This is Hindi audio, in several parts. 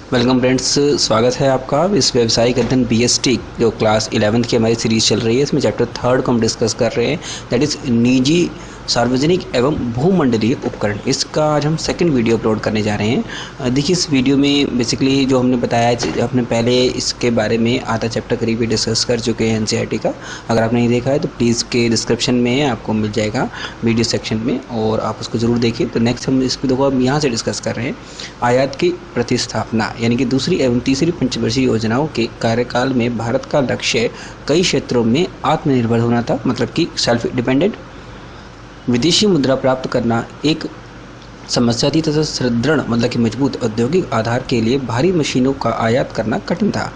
वेलकम फ्रेंड्स, स्वागत है आपका इस व्यावसायिक अध्ययन बीएसटी जो क्लास 11th की हमारी सीरीज चल रही है। इसमें चैप्टर 3 को हम डिस्कस कर रहे हैं, दैट इज़ निजी सार्वजनिक एवं भूमंडलीय उपकरण। इसका आज हम सेकंड वीडियो अपलोड करने जा रहे हैं। देखिए, इस वीडियो में बेसिकली जो हमने बताया, अपने पहले इसके बारे में आधा चैप्टर करीब ही डिस्कस कर चुके हैं एनसीईआरटी का। अगर आपने नहीं देखा है तो प्लीज़ के डिस्क्रिप्शन में आपको मिल जाएगा वीडियो सेक्शन में, और आप उसको ज़रूर देखिए। तो नेक्स्ट हम इस वीडियो को हम यहाँ से डिस्कस कर रहे हैं, आयात की प्रतिस्थापना, यानी कि दूसरी एवं तीसरी पंचवर्षीय योजनाओं के कार्यकाल में भारत का लक्ष्य कई क्षेत्रों में आत्मनिर्भर होना था, मतलब कि सेल्फ डिपेंडेंट। विदेशी मुद्रा प्राप्त करना एक समस्या थी तथा सुदृढ़, मतलब कि मजबूत औद्योगिक आधार के लिए भारी मशीनों का आयात करना कठिन था।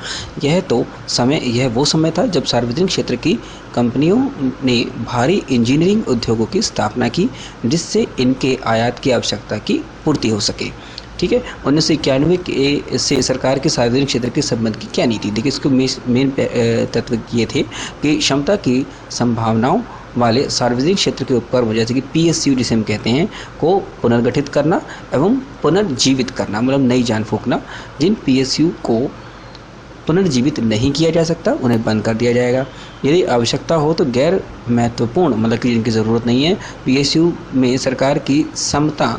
यह वो समय था जब सार्वजनिक क्षेत्र की कंपनियों ने भारी इंजीनियरिंग उद्योगों की स्थापना की, जिससे इनके आयात की आवश्यकता की पूर्ति हो सके। ठीक है, 1991 से सरकार के सार्वजनिक क्षेत्र के संबंध की क्या नीति। देखिए, इसको मेन तत्व ये थे कि क्षमता की संभावनाओं वाले सार्वजनिक क्षेत्र के उपक्रम, जैसे कि पीएसयू जिसे हम कहते हैं, को पुनर्गठित करना एवं पुनर्जीवित करना, मतलब नई जान फूंकना। जिन पीएसयू को पुनर्जीवित नहीं किया जा सकता उन्हें बंद कर दिया जाएगा। यदि आवश्यकता हो तो गैर महत्वपूर्ण, मतलब कि जिनकी ज़रूरत नहीं है, पीएसयू में सरकार की समता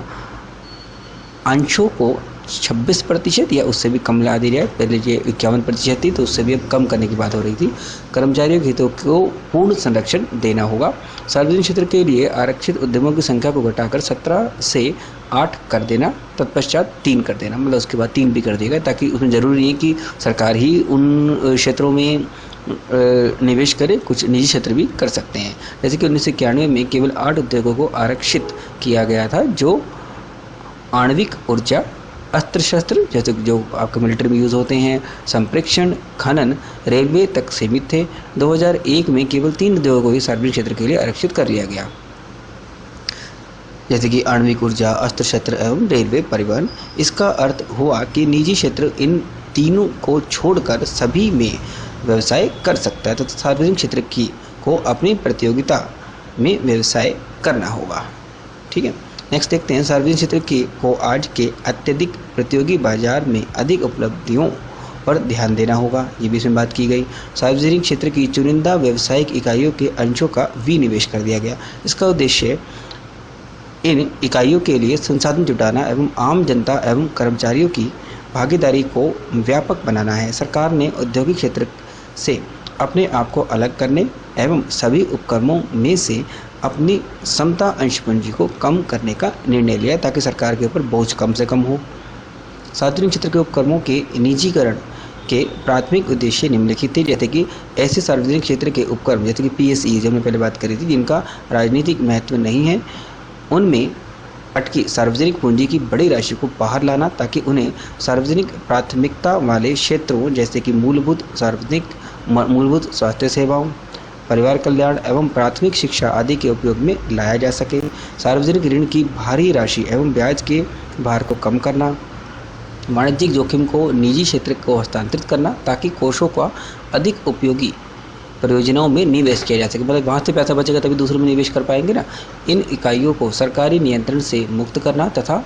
अंशों को 26% या उससे भी कम ला दी जाए। पहले ये 51% थी, तो उससे भी अब कम करने की बात हो रही थी। कर्मचारियों के हितों को पूर्ण संरक्षण देना होगा। सार्वजनिक क्षेत्र के लिए आरक्षित उद्यमों की संख्या को घटाकर 17 से 8 कर देना, तत्पश्चात 3 कर देना, मतलब उसके बाद 3 भी कर देगा, ताकि उसमें ज़रूरी नहीं है कि सरकार ही उन क्षेत्रों में निवेश करे, कुछ निजी क्षेत्र भी कर सकते हैं। जैसे कि 1991 में केवल 8 उद्योगों को आरक्षित किया गया था, जो आणविक ऊर्जा, अस्त्र शस्त्र जैसे जो आपके मिलिट्री में यूज़ होते हैं, संप्रेक्षण, खनन, रेलवे तक सीमित थे। 2001 में केवल 3 उद्योगों को ही सार्वजनिक क्षेत्र के लिए आरक्षित कर लिया गया, जैसे कि आणविक ऊर्जा, अस्त्र शस्त्र एवं रेलवे परिवहन। इसका अर्थ हुआ कि निजी क्षेत्र इन तीनों को छोड़कर सभी में व्यवसाय कर सकता है, तथा सार्वजनिक क्षेत्र को अपनी प्रतियोगिता में व्यवसाय करना होगा। ठीक है, नेक्स्ट देखते हैं, सार्वजनिक क्षेत्र को आज के अत्यधिक प्रतियोगी बाजार में अधिक उपलब्धियों पर ध्यान देना होगा। ये भी इसमें बात की गई। सार्वजनिक क्षेत्र की चुनिंदा व्यावसायिक इकाइयों के अंशों का विनिवेश कर दिया गया। इसका उद्देश्य इन इकाइयों के लिए संसाधन जुटाना एवं आम जनता एवं कर्मचारियों की भागीदारी को व्यापक बनाना है। सरकार ने औद्योगिक क्षेत्र से अपने आप को अलग करने एवं सभी उपक्रमों में से अपनी समता अंश पूंजी को कम करने का निर्णय लिया, ताकि सरकार के ऊपर बोझ कम से कम हो। सार्वजनिक क्षेत्र के उपक्रमों के निजीकरण के प्राथमिक उद्देश्य निम्नलिखित थे, जैसे कि ऐसे सार्वजनिक क्षेत्र के उपक्रम जैसे कि पीएसई, जो हमने पहले बात करी थी, जिनका राजनीतिक महत्व नहीं है, उनमें अटकी सार्वजनिक पूंजी की बड़ी राशि को बाहर लाना, ताकि उन्हें सार्वजनिक प्राथमिकता वाले क्षेत्रों जैसे कि मूलभूत स्वास्थ्य सेवाओं, परिवार कल्याण एवं प्राथमिक शिक्षा आदि के उपयोग में लाया जा सके। सार्वजनिक ऋण की भारी राशि एवं ब्याज के भार को कम करना, वाणिज्यिक जोखिम को निजी क्षेत्र को हस्तांतरित करना, ताकि कोषों का अधिक उपयोगी परियोजनाओं में निवेश किया जा सके, मतलब वहाँ से पैसा बचेगा तभी दूसरों में निवेश कर पाएंगे ना। इन इकाइयों को सरकारी नियंत्रण से मुक्त करना तथा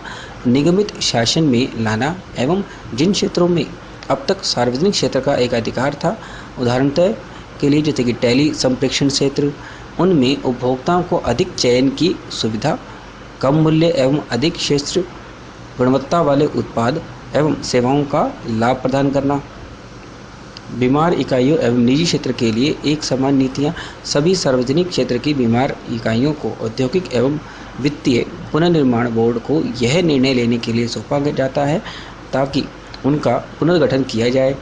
निगमित शासन में लाना, एवं जिन क्षेत्रों में अब तक सार्वजनिक क्षेत्र का एक अधिकार था, उदाहरणतः के लिए जैसे कि टेली संप्रेषण क्षेत्र, उनमें उपभोक्ताओं को अधिक चयन की सुविधा, कम मूल्य एवं अधिक श्रेष्ठ गुणवत्ता वाले उत्पाद एवं सेवाओं का लाभ प्रदान करना। बीमार इकाइयों एवं निजी क्षेत्र के लिए एक समान नीतियाँ। सभी सार्वजनिक क्षेत्र की बीमार इकाइयों को औद्योगिक एवं वित्तीय पुनर्निर्माण बोर्ड को यह निर्णय लेने के लिए सौंपा जाता है, ताकि उनका पुनर्गठन किया जाए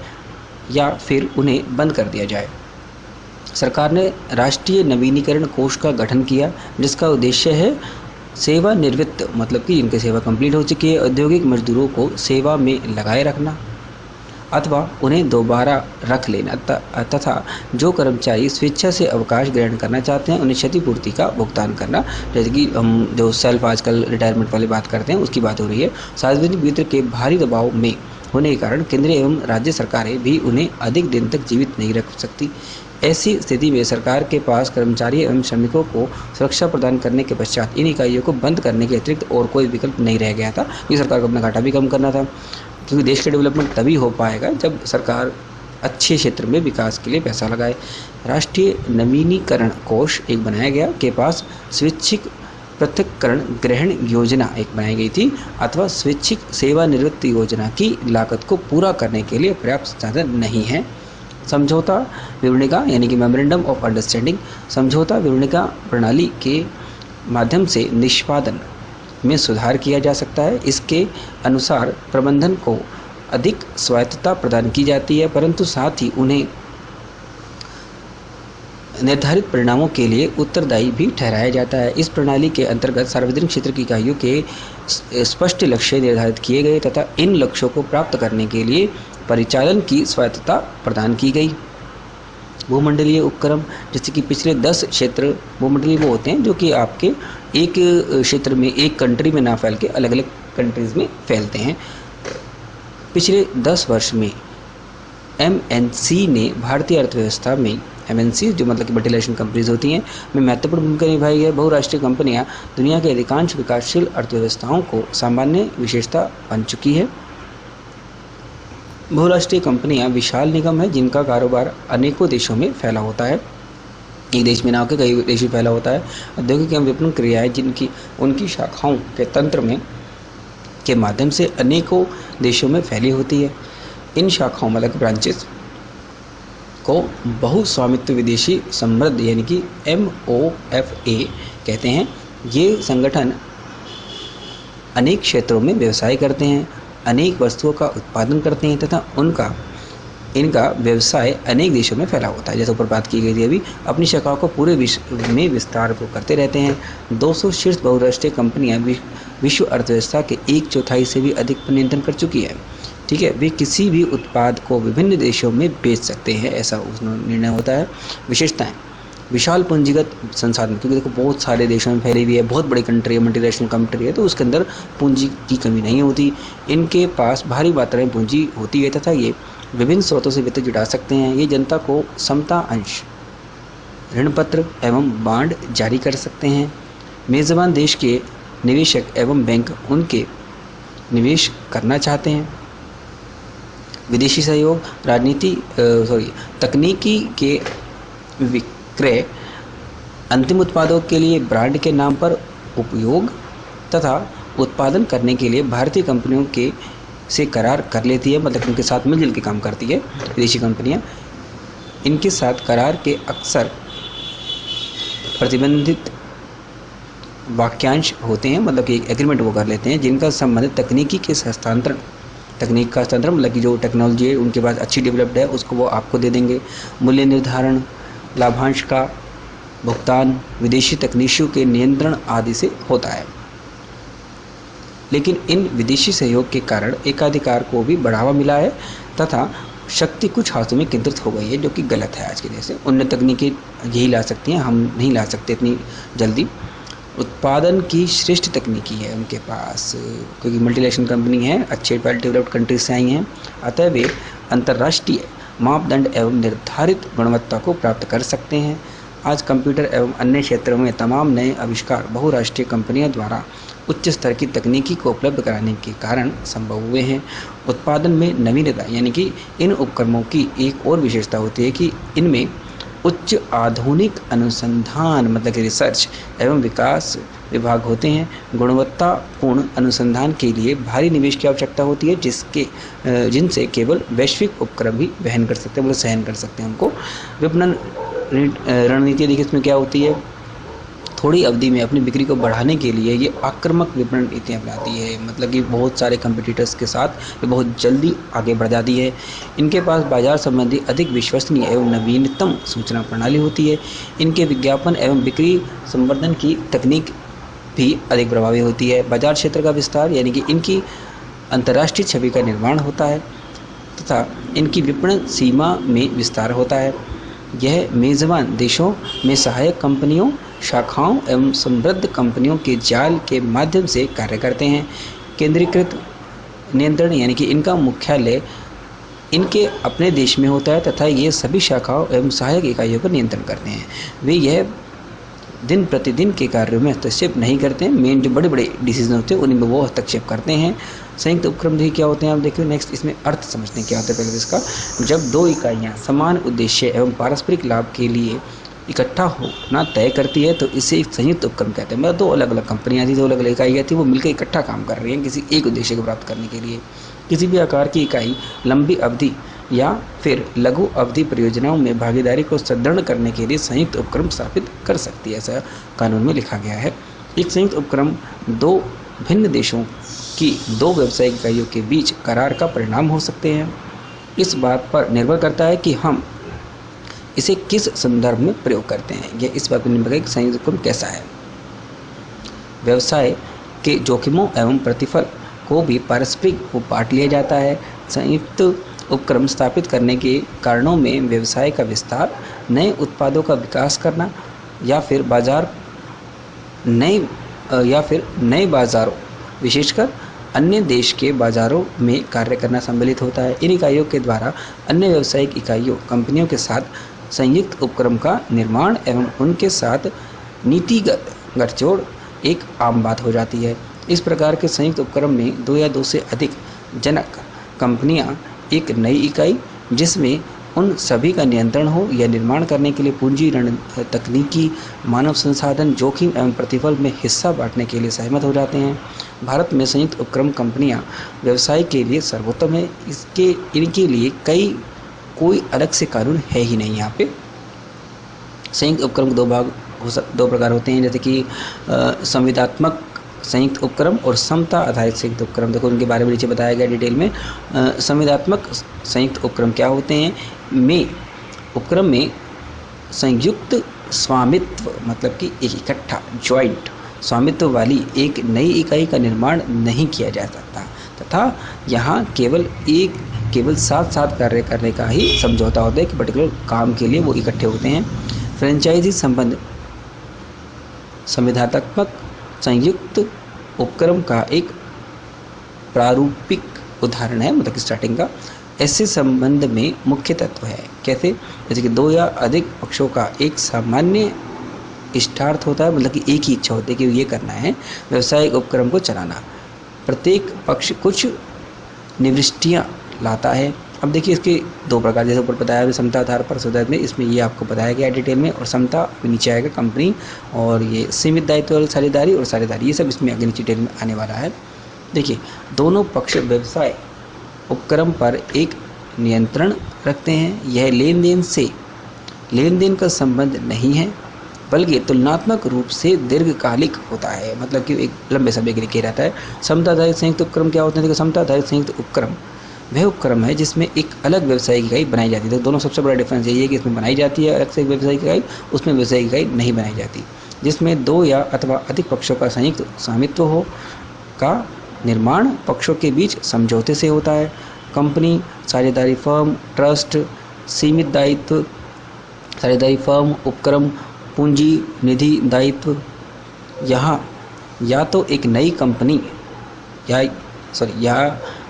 या फिर उन्हें बंद कर दिया जाए। सरकार ने राष्ट्रीय नवीनीकरण कोष का गठन किया, जिसका उद्देश्य है सेवानिवृत्त, मतलब कि जिनकी सेवा कंप्लीट हो चुकी है, औद्योगिक मजदूरों को सेवा में लगाए रखना अथवा उन्हें दोबारा रख लेना, तथा जो कर्मचारी स्वेच्छा से अवकाश ग्रहण करना चाहते हैं उन्हें क्षतिपूर्ति का भुगतान करना। जैसे कि हम जो सेल्फ आजकल रिटायरमेंट वाली बात करते हैं, उसकी बात हो रही है। सार्वजनिक वित्त के भारी दबाव में होने के कारण केंद्रीय एवं राज्य सरकारें भी उन्हें अधिक दिन तक जीवित नहीं रख सकती। ऐसी स्थिति में सरकार के पास कर्मचारी एवं श्रमिकों को सुरक्षा प्रदान करने के पश्चात इन इकाइयों को बंद करने के अतिरिक्त और कोई विकल्प नहीं रह गया था, क्योंकि सरकार को अपना घाटा भी कम करना था। क्योंकि देश का डेवलपमेंट तभी हो पाएगा जब सरकार अच्छे क्षेत्र में विकास के लिए पैसा लगाए। राष्ट्रीय नवीनीकरण कोष एक बनाया गया, के पास स्वैच्छिक पृथक्करण ग्रहण योजना एक बनाई गई थी अथवा स्वैच्छिक सेवानिवृत्ति योजना की लागत को पूरा करने के लिए पर्याप्त संसाधन नहीं है। समझौता विवरणिका यानी कि मेमोरेंडम ऑफ अंडरस्टैंडिंग, समझौता विवरणिका प्रणाली के माध्यम से निष्पादन में सुधार किया जा सकता है। इसके अनुसार प्रबंधन को अधिक स्वायत्तता प्रदान की जाती है, परंतु साथ ही उन्हें निर्धारित परिणामों के लिए उत्तरदायी भी ठहराया जाता है। इस प्रणाली के अंतर्गत सार्वजनिक क्षेत्र की इकाइयों के स्पष्ट लक्ष्य निर्धारित किए गए तथा इन लक्ष्यों को प्राप्त करने के लिए परिचालन की स्वायत्तता प्रदान की गई। भूमंडलीय उपक्रम, जैसे कि पिछले 10 क्षेत्र भूमंडलीय वो होते हैं जो कि आपके एक क्षेत्र में, एक कंट्री में ना फैल के अलग अलग कंट्रीज़ में फैलते हैं। पिछले 10 वर्ष में MNC ने भारतीय अर्थव्यवस्था में, MNC जो मतलब कि मल्टीनेशनल कंपनीज होती हैं, में महत्वपूर्ण भूमिका निभाई है। बहुराष्ट्रीय कंपनियां दुनिया के अधिकांश विकासशील अर्थव्यवस्थाओं को सामान्य विशेषता बन चुकी है। बहुराष्ट्रीय कंपनियां विशाल निगम है जिनका कारोबार अनेकों देशों में फैला होता है। एक देश में ना होकर कई देश में फैला होता है। औद्योगिक एवं विपणन क्रियाएं जिनकी उनकी शाखाओं के तंत्र में के माध्यम से अनेकों देशों में फैली होती है। इन शाखाओं मतलब ब्रांचेस को बहुस्वामित्व विदेशी समृद्ध यानी कि MOFA कहते हैं। ये संगठन अनेक क्षेत्रों में व्यवसाय करते हैं, अनेक वस्तुओं का उत्पादन करते हैं तथा इनका व्यवसाय अनेक देशों में फैला होता है। जैसे ऊपर बात की गई थी अभी, अपनी शाखाओं को पूरे विश्व में विस्तार को करते रहते हैं। 200 शीर्ष बहुराष्ट्रीय कंपनियां विश्व अर्थव्यवस्था के 1/4 से भी अधिक पर नियंत्रण कर चुकी है। ठीक है, वे किसी भी उत्पाद को विभिन्न देशों में बेच सकते हैं, ऐसा उसमें निर्णय होता है। विशेषताएं, विशाल पूंजीगत संसाधन, क्योंकि देखो बहुत सारे देशों में फैली हुई है, बहुत बड़ी कंट्री है, मल्टीनेशनल कंट्री है, तो उसके अंदर पूंजी की कमी नहीं होती। इनके पास भारी मात्रा में पूंजी होती है तथा ये विभिन्न स्रोतों से वित्त जुटा सकते हैं। ये जनता को समता अंश, ऋण पत्र एवं बांड जारी कर सकते हैं। मेज़बान देश के निवेशक एवं बैंक उनके निवेश करना चाहते हैं। विदेशी सहयोग, तकनीकी के विक्रय, अंतिम उत्पादों के लिए ब्रांड के नाम पर उपयोग तथा उत्पादन करने के लिए भारतीय कंपनियों के से करार कर लेती है, मतलब उनके साथ मिलजुल के काम करती है विदेशी कंपनियां। इनके साथ करार के अक्सर प्रतिबंधित वाक्यांश होते हैं, मतलब कि एक एग्रीमेंट वो कर लेते हैं जिनका संबंधित तकनीक का हस्तांतरण मतलब कि जो टेक्नोलॉजी है उनके पास अच्छी डेवलप्ड है उसको वो आपको दे देंगे। मूल्य निर्धारण, लाभांश का भुगतान विदेशी तकनीशियों के नियंत्रण आदि से होता है। लेकिन इन विदेशी सहयोग के कारण एकाधिकार को भी बढ़ावा मिला है तथा शक्ति कुछ हाथों में केंद्रित हो गई है, जो कि गलत है। आज के जैसे उन्नत तकनीकें यही ला सकती हैं, हम नहीं ला सकते इतनी जल्दी। उत्पादन की श्रेष्ठ तकनीकी है उनके पास, क्योंकि मल्टीनेशनल कंपनी है, अच्छे वेल डेवलप्ड कंट्रीज से आई हैं, अतः वे अंतर्राष्ट्रीय मापदंड एवं निर्धारित गुणवत्ता को प्राप्त कर सकते हैं। आज कंप्यूटर एवं अन्य क्षेत्रों में तमाम नए आविष्कार बहुराष्ट्रीय कंपनियों द्वारा उच्च स्तर की तकनीकी को उपलब्ध कराने के कारण संभव हुए हैं। उत्पादन में नवीनता, यानी कि इन उपकरणों की एक और विशेषता होती है कि इनमें उच्च आधुनिक अनुसंधान मतलब कि रिसर्च एवं विकास विभाग होते हैं। गुणवत्तापूर्ण अनुसंधान के लिए भारी निवेश की आवश्यकता होती है, जिनसे केवल वैश्विक उपक्रम ही वहन कर सकते हैं, मतलब सहन कर सकते हैं उनको। विपणन रणनीति देखिए इसमें क्या होती है, थोड़ी अवधि में अपनी बिक्री को बढ़ाने के लिए ये आक्रामक विपणन नीतियाँ अपनाती है, मतलब कि बहुत सारे कंपटीटर्स के साथ ये बहुत जल्दी आगे बढ़ जाती है। इनके पास बाजार संबंधी अधिक विश्वसनीय एवं नवीनतम सूचना प्रणाली होती है। इनके विज्ञापन एवं बिक्री संवर्धन की तकनीक भी अधिक प्रभावी होती है। बाजार क्षेत्र का विस्तार, यानी कि इनकी अंतर्राष्ट्रीय छवि का निर्माण होता है तथा इनकी विपणन सीमा में विस्तार होता है। यह मेज़बान देशों में सहायक कंपनियों, शाखाओं एवं समृद्ध कंपनियों के जाल के माध्यम से कार्य करते हैं। केंद्रीकृत नियंत्रण, यानी कि इनका मुख्यालय इनके अपने देश में होता है तथा ये सभी शाखाओं एवं सहायक इकाइयों पर नियंत्रण करते हैं। वे यह दिन प्रतिदिन के कार्यों में हस्तक्षेप नहीं करते हैं। मेन जो बड़े बड़े डिसीजन होते हैं उन्हीं में वो हस्तक्षेप करते हैं। संयुक्त उपक्रम देखिए क्या होते हैं, आप देखिए नेक्स्ट इसमें अर्थ समझते हैं क्या होता है पहले इसका। जब दो इकाइयाँ समान उद्देश्य एवं पारस्परिक लाभ के लिए इकट्ठा होना तय करती है तो इसे एक संयुक्त उपक्रम कहते हैं। मतलब दो अलग अलग कंपनियाँ थी, दो अलग अलग इकाइयाँ थी, वो मिलकर इकट्ठा काम कर रही हैं किसी एक उद्देश्य को प्राप्त करने के लिए। किसी भी आकार की इकाई लंबी अवधि या फिर लघु अवधि परियोजनाओं में भागीदारी को सुदृढ़ करने के लिए संयुक्त उपक्रम स्थापित कर सकती है, ऐसा कानून में लिखा गया है। एक संयुक्त उपक्रम दो भिन्न देशों की दो व्यावसायिक इकाइयों के बीच करार का परिणाम हो सकते हैं। इस बात पर निर्भर करता है कि हम इसे किस संदर्भ में प्रयोग करते हैं। यह इस बात पर निर्भर करता है कि संयुक्त उपक्रम कैसा है। व्यवसाय के जोखिमों एवं प्रतिफल को भी पारस्परिक को बांट लिया जाता है। संयुक्त उपक्रम स्थापित करने के कारणों में व्यवसाय का विस्तार, नए उत्पादों का विकास करना या फिर नए बाजारों विशेषकर अन्य देश के बाजारों में कार्य करना सम्मिलित होता है। इन इकाइयों के द्वारा अन्य व्यावसायिक इकाइयों कंपनियों के साथ संयुक्त उपक्रम का निर्माण एवं उनके साथ नीतिगत गठजोड़ एक आम बात हो जाती है। इस प्रकार के संयुक्त उपक्रम में दो या दो से अधिक जनक कंपनियां एक नई इकाई जिसमें उन सभी का नियंत्रण हो या निर्माण करने के लिए पूंजी, रण, तकनीकी, मानव संसाधन, जोखिम एवं प्रतिफल में हिस्सा बांटने के लिए सहमत हो जाते हैं। भारत में संयुक्त उपक्रम कंपनियां व्यवसाय के लिए सर्वोत्तम है। इनके लिए कोई अलग से कानून है ही नहीं। यहाँ पे संयुक्त उपक्रम के दो प्रकार होते हैं, जैसे कि संविदात्मक संयुक्त उपक्रम और समता आधारित संयुक्त उपक्रम। देखो उनके बारे में नीचे बताया गया डिटेल में। संविदात्मक संयुक्त उपक्रम क्या होते हैं? उपक्रम में संयुक्त स्वामित्व मतलब कि एक इकट्ठा ज्वाइंट स्वामित्व वाली एक नई इकाई का निर्माण नहीं किया जा सकता तथा यहाँ केवल साथ साथ कार्य करने का ही समझौता होता है कि पर्टिकुलर काम के लिए वो इकट्ठे होते हैं। फ्रेंचाइजी संबंध संविदात्मक संयुक्त उपक्रम का एक प्रारूपिक उदाहरण है, मतलब कि स्टार्टिंग का। ऐसे संबंध में मुख्य तत्व है कैसे, जैसे कि दो या अधिक पक्षों का एक सामान्य इष्टार्थ होता है, मतलब कि एक ही इच्छा होती है कि ये करना है व्यवसायिक उपक्रम को चलाना। प्रत्येक पक्ष कुछ निविष्टियाँ लाता है। अब देखिए इसके दो प्रकार, जैसे ऊपर बताया समता आधार पर सुधार में, इसमें ये आपको बताया गया डिटेल में। और समता नीचे आएगा कंपनी, और ये सीमित दायित्व वाली साझेदारी और साझेदारी, ये सब इसमें आगे नीचे डिटेल में आने वाला है। देखिए दोनों पक्ष व्यवसाय उपक्रम पर एक नियंत्रण रखते हैं। यह लेन देन का संबंध नहीं है बल्कि तुलनात्मक रूप से दीर्घकालिक होता है, मतलब कि एक लंबे समय के लिए किया रहता है। समता आधारित संयुक्त उपक्रम क्या होते हैं? देखो समता आधारित संयुक्त उपक्रम वह उपक्रम है जिसमें एक अलग व्यवसायिक इकाई बनाई जाती है। तो दोनों सबसे बड़ा डिफरेंस यही है कि इसमें बनाई जाती है अलग से एक व्यवसायिक इकाई, उसमें व्यवसायिक इकाई नहीं बनाई जाती। जिसमें दो या अथवा अधिक पक्षों का संयुक्त स्वामित्व हो का निर्माण पक्षों के बीच समझौते से होता है। कंपनी, साझेदारी फर्म, ट्रस्ट, सीमित दायित्व साझेदारी फर्म, उपक्रम, पूंजी, निधि दायित्व। यहाँ या तो एक नई कंपनी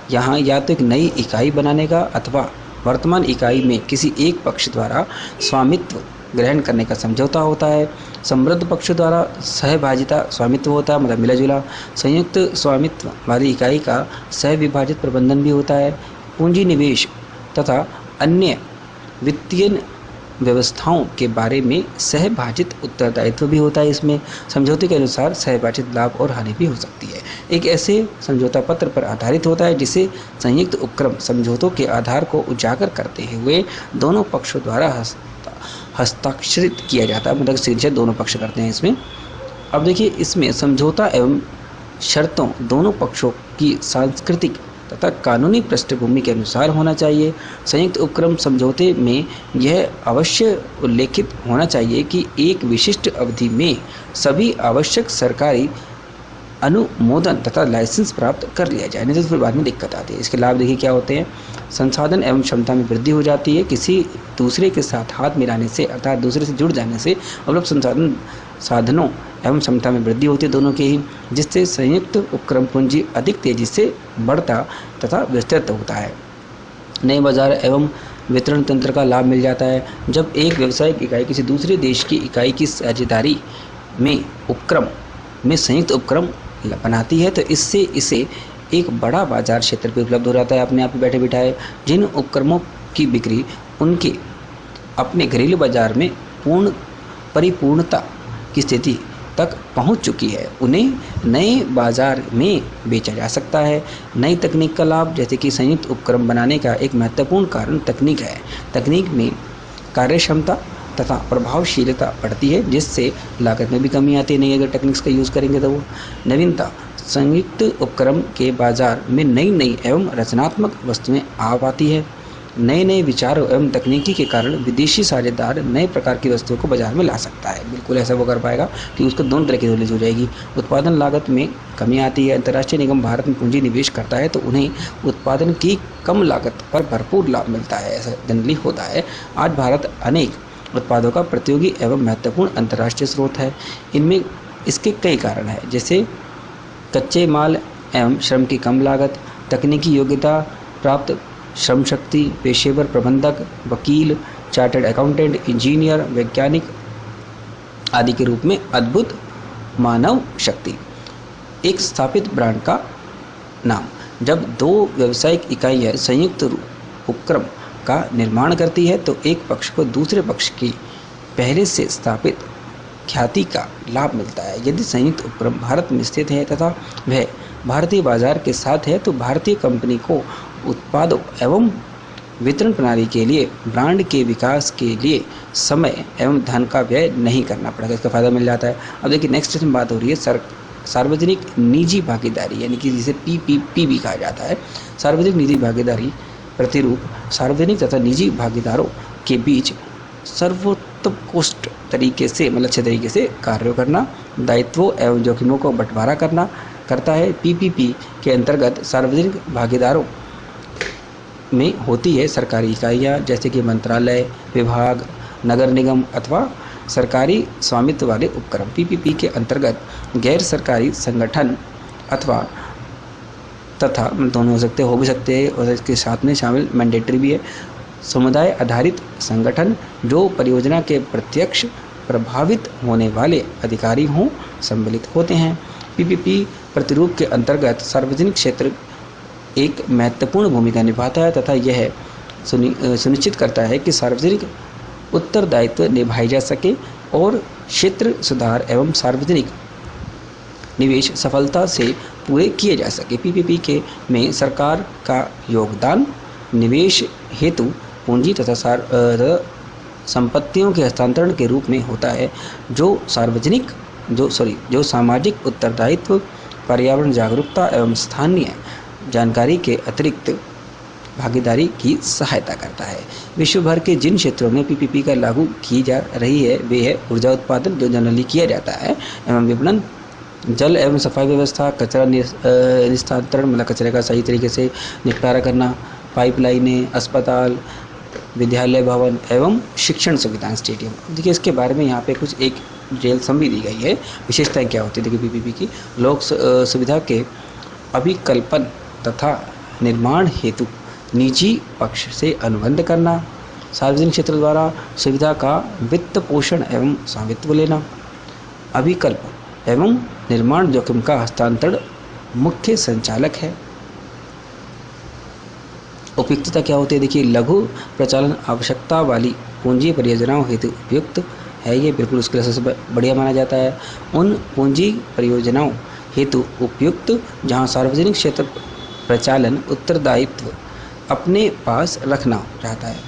यहाँ या तो एक नई इकाई बनाने का अथवा वर्तमान इकाई में किसी एक पक्ष द्वारा स्वामित्व ग्रहण करने का समझौता होता है। समृद्ध पक्ष द्वारा सहभागिता स्वामित्व होता है, मतलब मिला जुला। संयुक्त स्वामित्व वाली इकाई का सहविभाजित प्रबंधन भी होता है। पूंजी निवेश तथा अन्य वित्तीय व्यवस्थाओं के बारे में सहभाजित उत्तरदायित्व भी होता है। इसमें समझौते के अनुसार सहभाजित लाभ और हानि भी हो सकती है। एक ऐसे समझौता पत्र पर आधारित होता है जिसे संयुक्त उपक्रम समझौतों के आधार को उजागर करते हुए दोनों पक्षों द्वारा हस्ताक्षरित किया जाता है, मतलब सिग्नेचर दोनों पक्ष करते हैं इसमें। अब देखिए इसमें समझौता एवं शर्तों दोनों पक्षों की सांस्कृतिक तथा कानूनी पृष्ठभूमि के अनुसार होना चाहिए। संयुक्त उपक्रम समझौते में यह अवश्य उल्लेखित होना चाहिए कि एक विशिष्ट अवधि में सभी आवश्यक सरकारी अनुमोदन तथा लाइसेंस प्राप्त कर लिया जाए, नहीं तो फिर बाद में दिक्कत आती है। इसके लाभ देखिए क्या होते हैं। संसाधन एवं क्षमता में वृद्धि हो जाती है। किसी दूसरे के साथ हाथ मिलाने से अर्थात दूसरे से जुड़ जाने से मतलब साधनों एवं क्षमता में वृद्धि होती है दोनों के ही, जिससे संयुक्त उपक्रम पूंजी अधिक तेजी से बढ़ता तथा विस्तृत होता है। नए बाजार एवं वितरण तंत्र का लाभ मिल जाता है। जब एक व्यावसायिक इकाई किसी दूसरे देश की इकाई की साझेदारी में उपक्रम में संयुक्त उपक्रम बनाती है, तो इससे इसे एक बड़ा बाजार क्षेत्र पे उपलब्ध हो जाता है अपने आप ही बैठे बिठाए। जिन उपक्रमों की बिक्री उनके अपने घरेलू बाजार में परिपूर्णता की स्थिति तक पहुंच चुकी है, उन्हें नए बाजार में बेचा जा सकता है। नई तकनीक का लाभ, जैसे कि संयुक्त उपक्रम बनाने का एक महत्वपूर्ण कारण तकनीक है। तकनीक में कार्यक्षमता तथा प्रभावशीलता बढ़ती है, जिससे लागत में भी कमी आती है। नहीं अगर टेक्निक्स का यूज़ करेंगे तो वो नवीनता, संयुक्त उपक्रम के बाजार में नई नई एवं रचनात्मक वस्तुएं आ पाती है। नए नए विचारों एवं तकनीकी के कारण विदेशी साझेदार नए प्रकार की वस्तुओं को बाजार में ला सकता है। बिल्कुल ऐसा वो कर पाएगा कि उसको दोनों तरह की नॉलेज हो जाएगी। उत्पादन लागत में कमी आती है। अंतर्राष्ट्रीय निगम भारत में पूंजी निवेश करता है तो उन्हें उत्पादन की कम लागत पर भरपूर लाभ मिलता है, ऐसा जनरली होता है। आज भारत अनेक उत्पादों का प्रतियोगी एवं महत्वपूर्ण अंतर्राष्ट्रीय स्रोत है। इनमें इसके कई कारण हैं, जैसे कच्चे माल एवं श्रम की कम लागत, तकनीकी योग्यता प्राप्त श्रम शक्ति, पेशेवर प्रबंधक, वकील, चार्टर्ड अकाउंटेंट, इंजीनियर, वैज्ञानिक आदि के रूप में अद्भुत मानव शक्ति। एक स्थापित ब्रांड का नाम, जब दो व्यावसायिक इकाइयाँ संयुक्त उपक्रम का निर्माण करती है तो एक पक्ष को दूसरे पक्ष की पहले से स्थापित ख्याति का लाभ मिलता है। यदि संयुक्त उपक्रम भारत में स्थित है तथा वह भारतीय बाजार के साथ है तो भारतीय कंपनी को उत्पादों एवं वितरण प्रणाली के लिए ब्रांड के विकास के लिए समय एवं धन का व्यय नहीं करना पड़ेगा, इसका फायदा मिल जाता है। अब देखिए नेक्स्ट इसमें बात हो रही है सार्वजनिक निजी भागीदारी, यानी कि जिसे PPP भी कहा जाता है। सार्वजनिक निजी भागीदारी प्रतिरूप सार्वजनिक तथा निजी भागीदारों के बीच सर्वोत्कृष्ट तरीके से अच्छे तरीके से कार्य करना, दायित्वों एवं जोखिमों को बंटवारा करता है। PPP के अंतर्गत सार्वजनिक भागीदारों में होती है सरकारी इकाइयाँ जैसे कि मंत्रालय, विभाग, नगर निगम अथवा सरकारी स्वामित्व वाले उपक्रम। PPP के अंतर्गत गैर सरकारी संगठन अथवा तथा दोनों हो भी सकते हैं और इसके साथ में शामिल मैंडेटरी भी है। समुदाय आधारित संगठन जो परियोजना के प्रत्यक्ष प्रभावित होने वाले अधिकारी हों सम्मिलित होते हैं। PPP प्रतिरूप के अंतर्गत सार्वजनिक क्षेत्र एक महत्वपूर्ण भूमिका निभाता है तथा यह सुनिश्चित करता है कि सार्वजनिक उत्तरदायित्व निभाए जा सके और क्षेत्र सुधार एवं सार्वजनिक निवेश सफलता से पूरे किए जा सके। PPP के में सरकार का योगदान निवेश हेतु पूंजी तथा संपत्तियों के हस्तांतरण के रूप में होता है, जो सामाजिक उत्तरदायित्व, पर्यावरण जागरूकता एवं स्थानीय जानकारी के अतिरिक्त भागीदारी की सहायता करता है। विश्व भर के जिन क्षेत्रों में PPP का लागू की जा रही है वे है ऊर्जा उत्पादन जो जनरली किया जाता है एवं विपणन, जल एवं सफाई व्यवस्था, कचरा निस्तारण कचरे का सही तरीके से निपटारा करना, पाइपलाइनें, अस्पताल, विद्यालय भवन एवं शिक्षण सुविधाएं, स्टेडियम। देखिए इसके बारे में यहाँ पे कुछ एक जेल समी दी गई है। विशेषताएं क्या होती है देखिए PPP की। लोक सुविधा के अभिकल्पन तथा निर्माण हेतु निजी पक्ष से अनुबंध करना, सार्वजनिक क्षेत्र द्वारा सुविधा का वित्त पोषण एवं स्वामित्व लेना, अभिकल्प एवं निर्माण जोखिम का हस्तांतरण मुख्य संचालक है। उपयुक्तता क्या होती है देखिए, लघु प्रचालन आवश्यकता वाली पूंजी परियोजनाओं हेतु उपयुक्त है, ये बिल्कुल उसके लिए सबसे बढ़िया माना जाता है। उन पूंजी परियोजनाओं हेतु उपयुक्त जहां सार्वजनिक क्षेत्र प्रचालन उत्तरदायित्व अपने पास रखना चाहता है,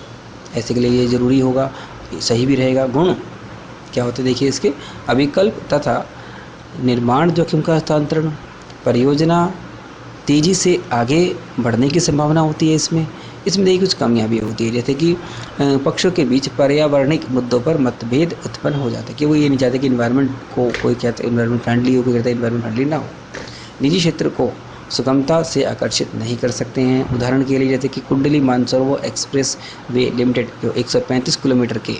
ऐसे के लिए ये जरूरी होगा, सही भी रहेगा। गुण क्या होते देखिए इसके, अभिकल्प तथा निर्माण जोखिम का हस्तांतरण, परियोजना तेज़ी से आगे बढ़ने की संभावना होती है। इसमें देखिए कुछ कमियां भी होती है, जैसे कि पक्षों के बीच पर्यावरणिक मुद्दों पर मतभेद उत्पन्न हो जाते हैं कि वो ये नहीं चाहते कि इन्वायरमेंट को कोई कहता है इन्वायरमेंट फ्रेंडली हो, कोई कहता है इन्वायरमेंट फ्रेंडली ना हो। निजी क्षेत्र को सुगमता से आकर्षित नहीं कर सकते हैं। उदाहरण के लिए जैसे कि कुंडली मानसरोवर एक्सप्रेस वे लिमिटेड जो 135 किलोमीटर के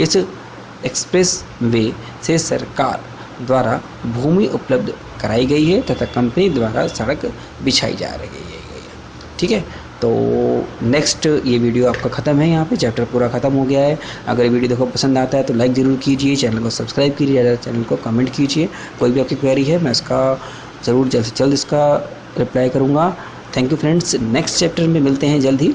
इस एक्सप्रेस वे से सरकार द्वारा भूमि उपलब्ध कराई गई है तथा कंपनी द्वारा सड़क बिछाई जा रही है। ठीक है, तो नेक्स्ट ये वीडियो आपका ख़त्म है, यहाँ पे चैप्टर पूरा ख़त्म हो गया है। अगर वीडियो देखो पसंद आता है तो लाइक ज़रूर कीजिए, चैनल को सब्सक्राइब कीजिए, ज़्यादा चैनल को कमेंट कीजिए। कोई भी आपकी क्वेरी है मैं इसका ज़रूर जल्द से जल्द इसका रिप्लाई करूँगा। Thank you friends, next chapter में मिलते हैं जल्द ही।